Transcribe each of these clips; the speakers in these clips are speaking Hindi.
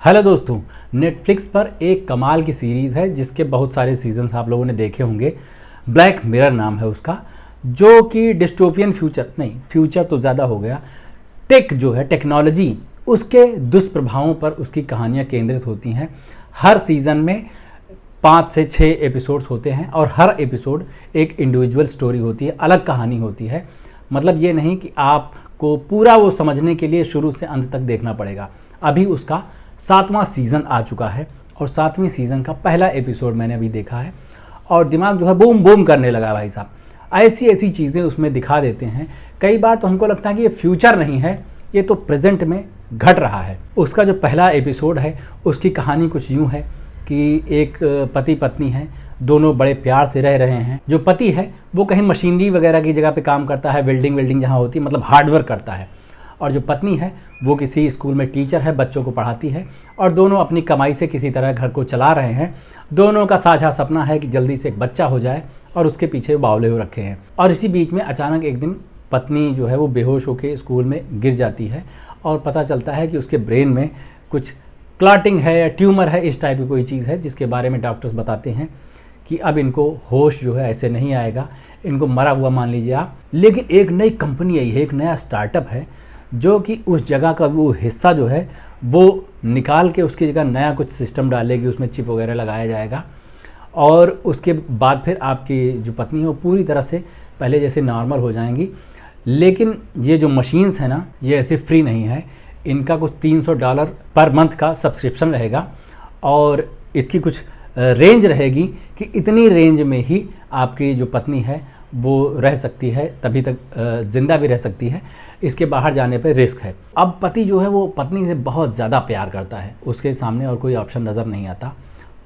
हेलो दोस्तों, नेटफ्लिक्स पर एक कमाल की सीरीज़ है जिसके बहुत सारे सीजन्स आप लोगों ने देखे होंगे। ब्लैक मिरर नाम है उसका, जो कि डिस्टोपियन फ्यूचर तो ज़्यादा हो गया, टेक जो है टेक्नोलॉजी उसके दुष्प्रभावों पर उसकी कहानियाँ केंद्रित होती हैं। हर सीज़न में 5 से 6 एपिसोड्स होते हैं और हर एपिसोड एक इंडिविजुअल स्टोरी होती है, अलग कहानी होती है। मतलब ये नहीं कि आपको पूरा वो समझने के लिए शुरू से अंत तक देखना पड़ेगा। अभी उसका 7वां सीज़न आ चुका है और 7वें सीज़न का पहला एपिसोड मैंने अभी देखा है और दिमाग जो है बूम बूम करने लगा भाई साहब। ऐसी ऐसी चीज़ें उसमें दिखा देते हैं। कई बार तो हमको लगता है कि ये फ्यूचर नहीं है, ये तो प्रेजेंट में घट रहा है। उसका जो पहला एपिसोड है उसकी कहानी कुछ यूँ है कि एक पति पत्नी है, दोनों बड़े प्यार से रह रहे हैं। जो पति है वो कहीं मशीनरी वगैरह की जगह पे काम करता है, वेल्डिंग जहाँ होती है, मतलब हार्डवर्क करता है। और जो पत्नी है वो किसी स्कूल में टीचर है, बच्चों को पढ़ाती है और दोनों अपनी कमाई से किसी तरह घर को चला रहे हैं। दोनों का साझा सपना है कि जल्दी से एक बच्चा हो जाए और उसके पीछे बावले हो रखे हैं। और इसी बीच में अचानक एक दिन पत्नी जो है वो बेहोश होकर स्कूल में गिर जाती है और पता चलता है कि उसके ब्रेन में कुछ क्लॉटिंग है या ट्यूमर है, इस टाइप की कोई चीज़ है जिसके बारे में डॉक्टर्स बताते हैं कि अब इनको होश जो है ऐसे नहीं आएगा, इनको मरा हुआ मान लीजिए आप। लेकिन एक नई कंपनी आई है, एक नया स्टार्टअप है जो कि उस जगह का वो हिस्सा जो है वो निकाल के उसकी जगह नया कुछ सिस्टम डालेगी, उसमें चिप वगैरह लगाया जाएगा और उसके बाद फिर आपकी जो पत्नी है वो पूरी तरह से पहले जैसे नॉर्मल हो जाएंगी। लेकिन ये जो मशीन्स हैं ना, ये ऐसे फ्री नहीं है, इनका कुछ $300 पर मंथ का सब्सक्रिप्शन रहेगा और इसकी कुछ रेंज रहेगी कि इतनी रेंज में ही आपकी जो पत्नी है वो रह सकती है, तभी तक ज़िंदा भी रह सकती है, इसके बाहर जाने पे रिस्क है। अब पति जो है वो पत्नी से बहुत ज़्यादा प्यार करता है, उसके सामने और कोई ऑप्शन नज़र नहीं आता,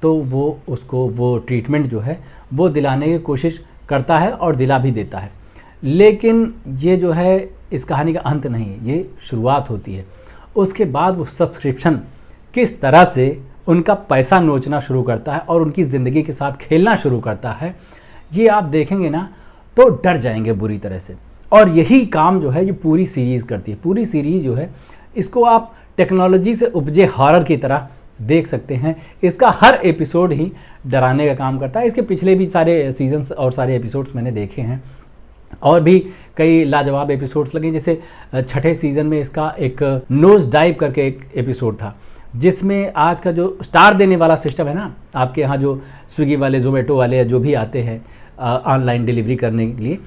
तो वो उसको वो ट्रीटमेंट जो है वो दिलाने की कोशिश करता है और दिला भी देता है। लेकिन ये जो है इस कहानी का अंत नहीं है, ये शुरुआत होती है। उसके बाद वो सब्सक्रिप्शन किस तरह से उनका पैसा नोचना शुरू करता है और उनकी ज़िंदगी के साथ खेलना शुरू करता है, ये आप देखेंगे ना तो डर जाएंगे बुरी तरह से। और यही काम जो है ये पूरी सीरीज़ करती है। पूरी सीरीज़ जो है इसको आप टेक्नोलॉजी से उपजे हॉरर की तरह देख सकते हैं। इसका हर एपिसोड ही डराने का काम करता है। इसके पिछले भी सारे सीजन्स और सारे एपिसोड्स मैंने देखे हैं और भी कई लाजवाब एपिसोड्स लगे। जैसे 6ठे सीज़न में इसका एक नोज डाइव करके एक एपिसोड था जिसमें आज का जो स्टार देने वाला सिस्टम है ना, आपके यहाँ जो स्विगी वाले, जोमेटो वाले जो भी आते हैं ऑनलाइन डिलीवरी करने के लिए,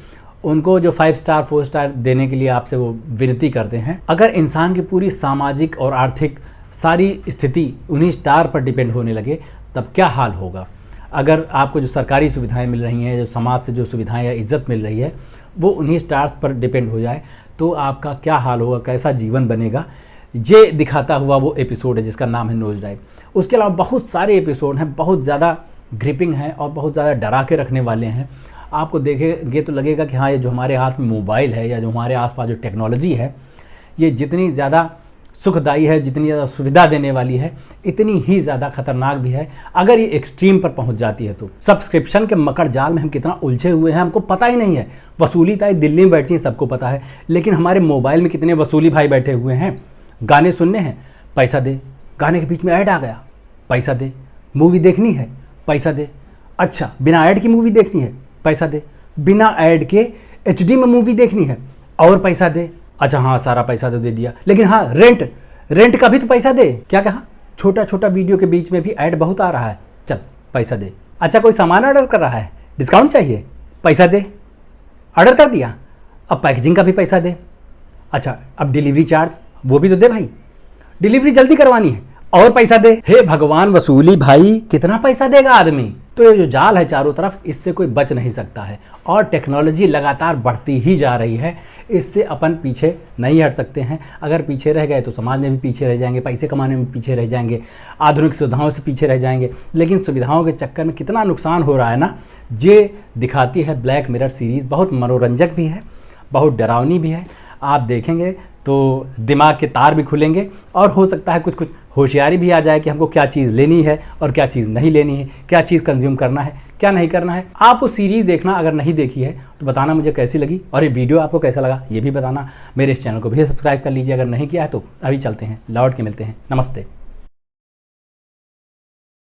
उनको जो 5 स्टार 4 स्टार देने के लिए आपसे वो विनती करते हैं। अगर इंसान की पूरी सामाजिक और आर्थिक सारी स्थिति उन्हीं स्टार पर डिपेंड होने लगे तब क्या हाल होगा। अगर आपको जो सरकारी सुविधाएं मिल रही हैं, जो समाज से जो सुविधाएं या इज्जत मिल रही है वो उन्हीं स्टार्स पर डिपेंड हो जाए तो आपका क्या हाल होगा, कैसा जीवन बनेगा, ये दिखाता हुआ वो एपिसोड है जिसका नाम है नोज डाइव। उसके अलावा बहुत सारे एपिसोड हैं, बहुत ज़्यादा ग्रिपिंग है और बहुत ज़्यादा डरा के रखने वाले हैं। आपको देखेंगे तो लगेगा कि हाँ, ये जो हमारे हाथ में मोबाइल है या जो हमारे आसपास जो टेक्नोलॉजी है ये जितनी ज़्यादा सुखदायी है, जितनी ज़्यादा सुविधा देने वाली है, इतनी ही ज़्यादा खतरनाक भी है अगर ये एक्सट्रीम पर पहुंच जाती है तो। सब्सक्रिप्शन के मकड़ जाल में हम कितना उलझे हुए हैं हमको पता ही नहीं है। वसूली ताई दिल्ली में बैठी है सबको पता है, लेकिन हमारे मोबाइल में कितने वसूली भाई बैठे हुए हैं। गाने सुनने हैं, पैसा दे, गाने के बीच में ऐड आ गया, पैसा दे, मूवी देखनी है, पैसा दे, अच्छा बिना ऐड की मूवी देखनी है, पैसा दे, बिना ऐड के HD में मूवी देखनी है और पैसा दे, अच्छा हाँ सारा पैसा तो दे दिया, लेकिन हाँ रेंट का भी तो पैसा दे। क्या कहा, छोटा छोटा वीडियो के बीच में भी ऐड बहुत आ रहा है, चल पैसा दे। अच्छा कोई सामान ऑर्डर कर रहा है, डिस्काउंट चाहिए, पैसा दे, ऑर्डर कर दिया, अब पैकेजिंग का भी पैसा दे, अच्छा अब डिलीवरी चार्ज वो भी तो दे भाई, डिलीवरी जल्दी करवानी है और पैसा दे। हे भगवान, वसूली भाई कितना पैसा देगा आदमी। तो ये जो जाल है चारों तरफ, इससे कोई बच नहीं सकता है और टेक्नोलॉजी लगातार बढ़ती ही जा रही है। इससे अपन पीछे नहीं हट सकते हैं। अगर पीछे रह गए तो समाज में भी पीछे रह जाएंगे, पैसे कमाने में पीछे रह जाएंगे, आधुनिक सुविधाओं से पीछे रह जाएंगे। लेकिन सुविधाओं के चक्कर में कितना नुकसान हो रहा है ना, ये दिखाती है ब्लैक मिरर सीरीज़। बहुत मनोरंजक भी है, बहुत डरावनी भी है। आप देखेंगे तो दिमाग के तार भी खुलेंगे और हो सकता है कुछ होशियारी भी आ जाए कि हमको क्या चीज़ लेनी है और क्या चीज़ नहीं लेनी है, क्या चीज़ कंज्यूम करना है, क्या नहीं करना है। आप वो सीरीज़ देखना, अगर नहीं देखी है तो बताना मुझे कैसी लगी और ये वीडियो आपको कैसा लगा ये भी बताना। मेरे इस चैनल को भी सब्सक्राइब कर लीजिए अगर नहीं किया है तो। अभी चलते हैं, लौट के मिलते हैं, नमस्ते।